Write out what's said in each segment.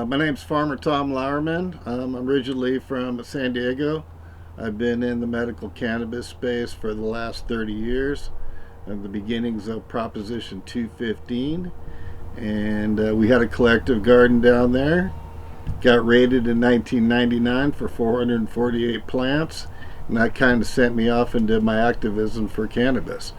My name's Farmer Tom Lauerman. I'm originally from San Diego. I've been in the medical cannabis space for the last 30 years, at the beginnings of Proposition 215. And we had a collective garden down there. Got rated in 1999 for 448 plants, and that kind of sent me off into my activism for cannabis.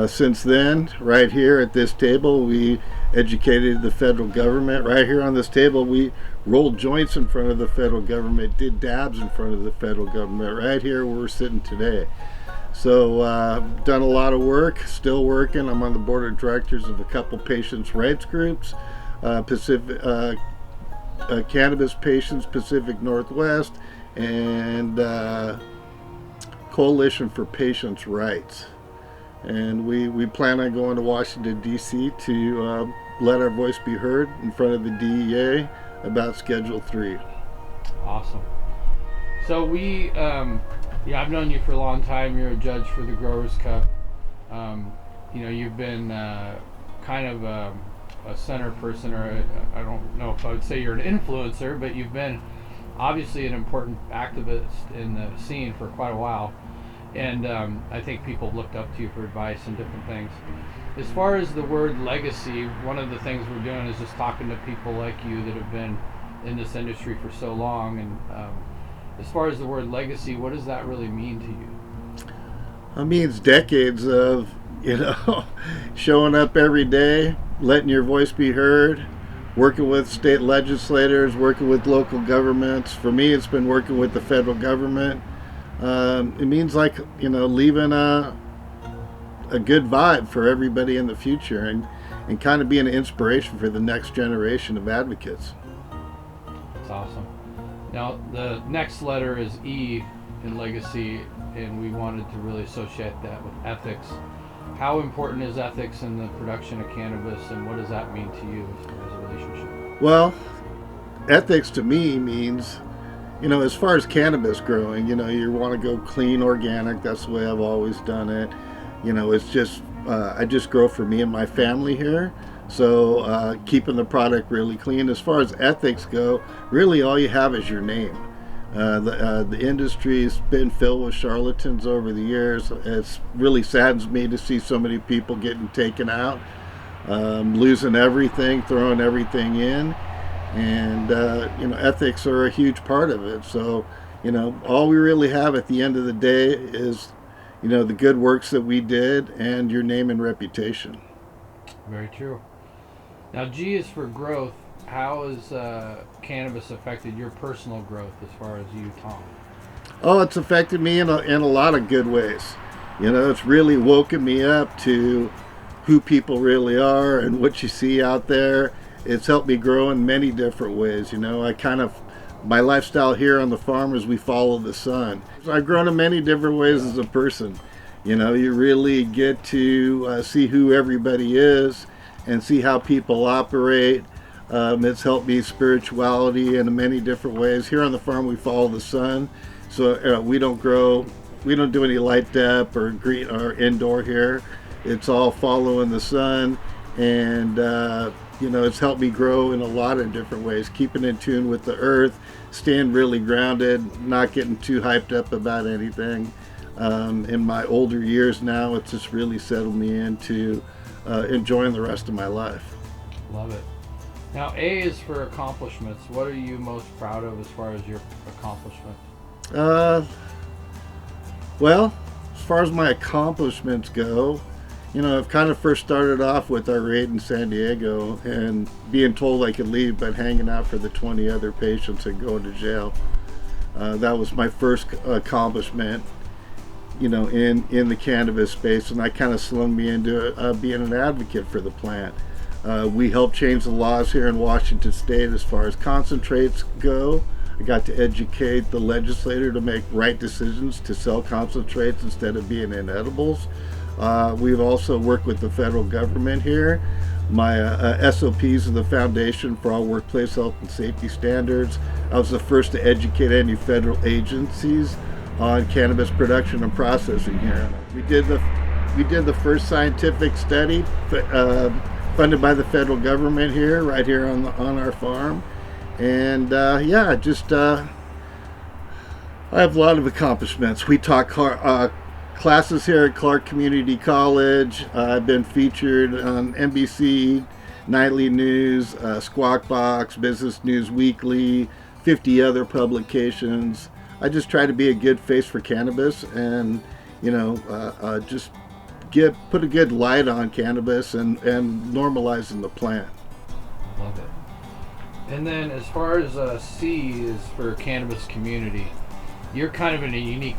Since then, right here at this table, we educated the federal government. Right here on this table, we rolled joints in front of the federal government, did dabs in front of the federal government. Right here where we're sitting today. So, done a lot of work, still working. I'm on the board of directors of a couple patients' rights groups, Cannabis Patients Pacific Northwest, and Coalition for Patients' Rights. And we plan on going to Washington, D.C. to let our voice be heard in front of the DEA about Schedule 3. Awesome. So I've known you for a long time. You're a judge for the Growers Cup. You've been kind of a center person, or I don't know if I would say you're an influencer, but you've been obviously an important activist in the scene for quite a while. And I think people looked up to you for advice and different things. As far as the word legacy, one of the things we're doing is just talking to people like you that have been in this industry for so long. And as far as the word legacy, what does that really mean to you? It means decades of, showing up every day, letting your voice be heard, working with state legislators, working with local governments. For me, it's been working with the federal government. It means leaving a good vibe for everybody in the future, and kind of being an inspiration for the next generation of advocates. That's awesome. Now, the next letter is E in legacy, and we wanted to really associate that with ethics. How important is ethics in the production of cannabis, and what does that mean to you as far as a relationship? Well, ethics to me means, as far as cannabis growing, you want to go clean, organic. That's the way I've always done it. It's just, I just grow for me and my family here. So keeping the product really clean. As far as ethics go, really all you have is your name. The industry's been filled with charlatans over the years. It really saddens me to see so many people getting taken out, losing everything, throwing everything in. And ethics are a huge part of it. So all we really have at the end of the day is the good works that we did and your name and reputation. Very true. Now, G is for growth. How has cannabis affected your personal growth as far as you, Tom? Oh, it's affected me in a lot of good ways. It's really woken me up to who people really are and what you see out there. It's helped me grow in many different ways. My lifestyle here on the farm is we follow the sun. I've grown in many different ways as a person. You really get to see who everybody is and see how people operate. It's helped me spirituality in many different ways. Here on the farm, we follow the sun. So we don't do any light dep or green or indoor here. It's all following the sun. And it's helped me grow in a lot of different ways, keeping in tune with the earth, staying really grounded, not getting too hyped up about anything. In my older years now, it's just really settled me into enjoying the rest of my life. Love it. Now, A is for accomplishments. What are you most proud of as far as your accomplishment? Well, as far as my accomplishments go, I've kind of first started off with our raid in San Diego and being told I could leave, but hanging out for the 20 other patients and going to jail. That was my first accomplishment, in the cannabis space, and that kind of slung me into being an advocate for the plant. We helped change the laws here in Washington State as far as concentrates go. I got to educate the legislator to make right decisions to sell concentrates instead of being in edibles. We've also worked with the federal government here. My SOPs are the foundation for all workplace health and safety standards. I was the first to educate any federal agencies on cannabis production and processing here. We did the first scientific study funded by the federal government here, right here on our farm. And yeah, just I have a lot of accomplishments. We taught classes here at Clark Community College. I've been featured on NBC, Nightly News, Squawk Box, Business News Weekly, 50 other publications. I just try to be a good face for cannabis, and just put a good light on cannabis and normalizing the plant. Love it. And then as far as C is for cannabis community, you're kind of in a unique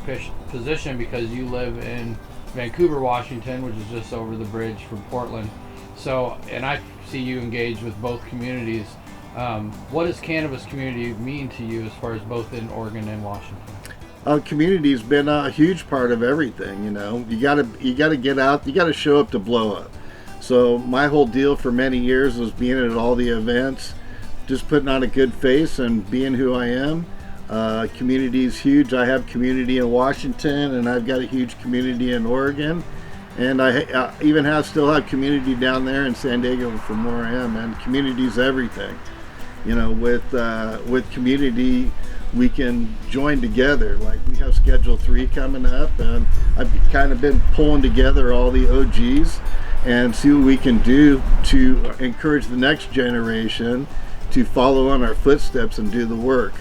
position because you live in Vancouver, Washington, which is just over the bridge from Portland. So, and I see you engaged with both communities. What does cannabis community mean to you as far as both in Oregon and Washington? Community's been a huge part of everything. You gotta get out. You gotta show up to blow up. So my whole deal for many years was being at all the events, just putting on a good face and being who I am. Community is huge. I have community in Washington, and I've got a huge community in Oregon, and I even still have community down there in San Diego from where I am. And community is everything. With community, we can join together. Like we have Schedule 3 coming up, and I've kind of been pulling together all the OGs and see what we can do to encourage the next generation to follow on our footsteps and do the work.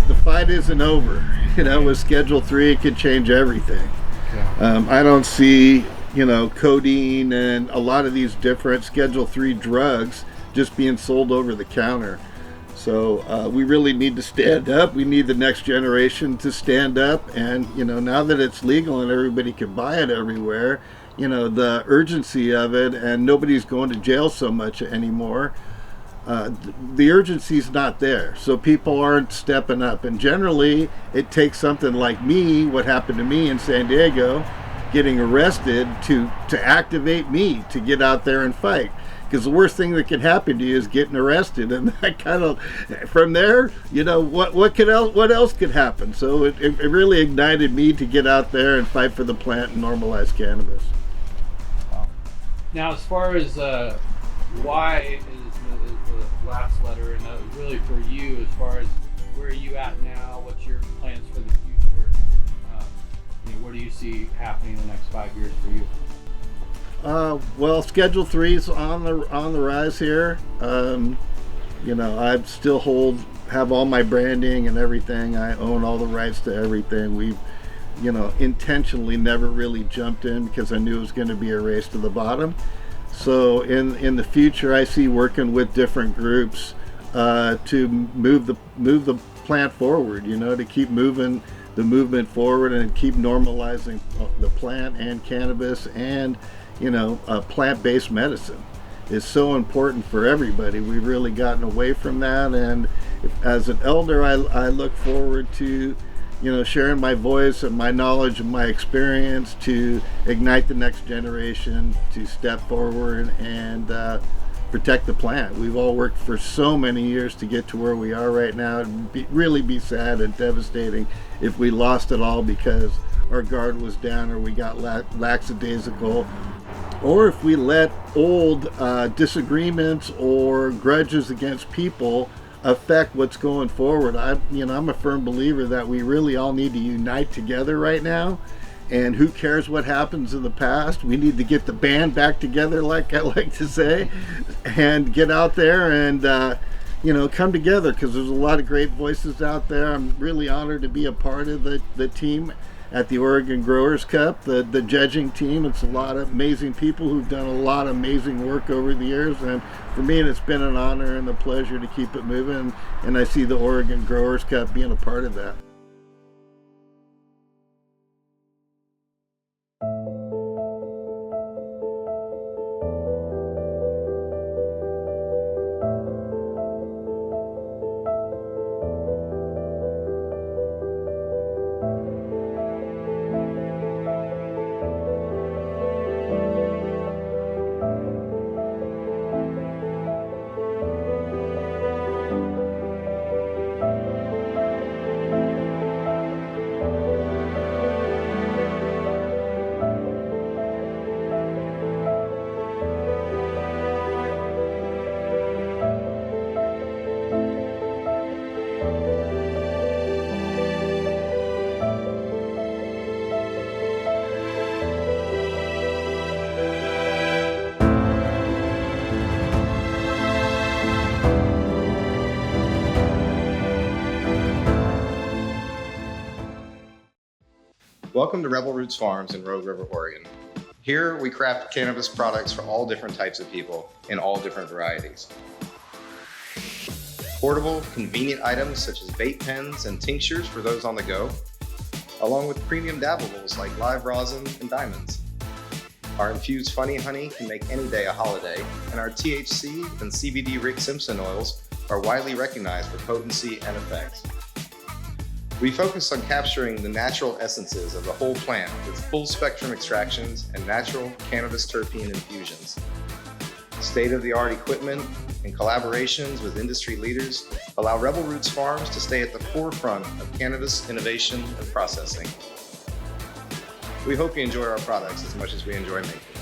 The fight isn't over. With Schedule 3, it could change everything. Yeah. I don't see, codeine and a lot of these different Schedule 3 drugs just being sold over the counter. So we really need to stand up. We need the next generation to stand up. And, now that it's legal and everybody can buy it everywhere, the urgency of it, and nobody's going to jail so much anymore. The urgency's not there, so people aren't stepping up. And generally, it takes something like me, what happened to me in San Diego, getting arrested to activate me to get out there and fight. Because the worst thing that can happen to you is getting arrested, and that kind of, from there, what else could happen? So it really ignited me to get out there and fight for the plant and normalize cannabis. Now, as far as why is the last letter, and really for you, as far as where are you at now, what's your plans for the future? What do you see happening in the next 5 years for you? Well, Schedule 3 is on the rise here. I still have all my branding and everything. I own all the rights to everything. We've, intentionally never really jumped in because I knew it was going to be a race to the bottom. So in the future, I see working with different groups to move the plant forward. To keep moving the movement forward and keep normalizing the plant and cannabis and plant-based medicine is so important for everybody. We've really gotten away from that, and as an elder, I look forward to sharing my voice and my knowledge and my experience to ignite the next generation to step forward and protect the plant. We've all worked for so many years to get to where we are right now. It'd really be sad and devastating if we lost it all because our guard was down or we got lackadaisical, or if we let old disagreements or grudges against people affect what's going forward. I'm a firm believer that we really all need to unite together right now. And who cares what happens in the past? We need to get the band back together, like I like to say, and get out there and come together, because there's a lot of great voices out there. I'm really honored to be a part of the team at the Oregon Growers Cup, the judging team. It's a lot of amazing people who've done a lot of amazing work over the years, and for me it's been an honor and a pleasure to keep it moving, and I see the Oregon Growers Cup being a part of that. Welcome to Rebel Roots Farms in Rogue River, Oregon. Here we craft cannabis products for all different types of people in all different varieties. Portable, convenient items such as vape pens and tinctures for those on the go, along with premium dabbables like live rosin and diamonds. Our infused funny honey can make any day a holiday, and our THC and CBD Rick Simpson oils are widely recognized for potency and effects. We focus on capturing the natural essences of the whole plant with full spectrum extractions and natural cannabis terpene infusions. State-of-the-art equipment and collaborations with industry leaders allow Rebel Roots Farms to stay at the forefront of cannabis innovation and processing. We hope you enjoy our products as much as we enjoy making them.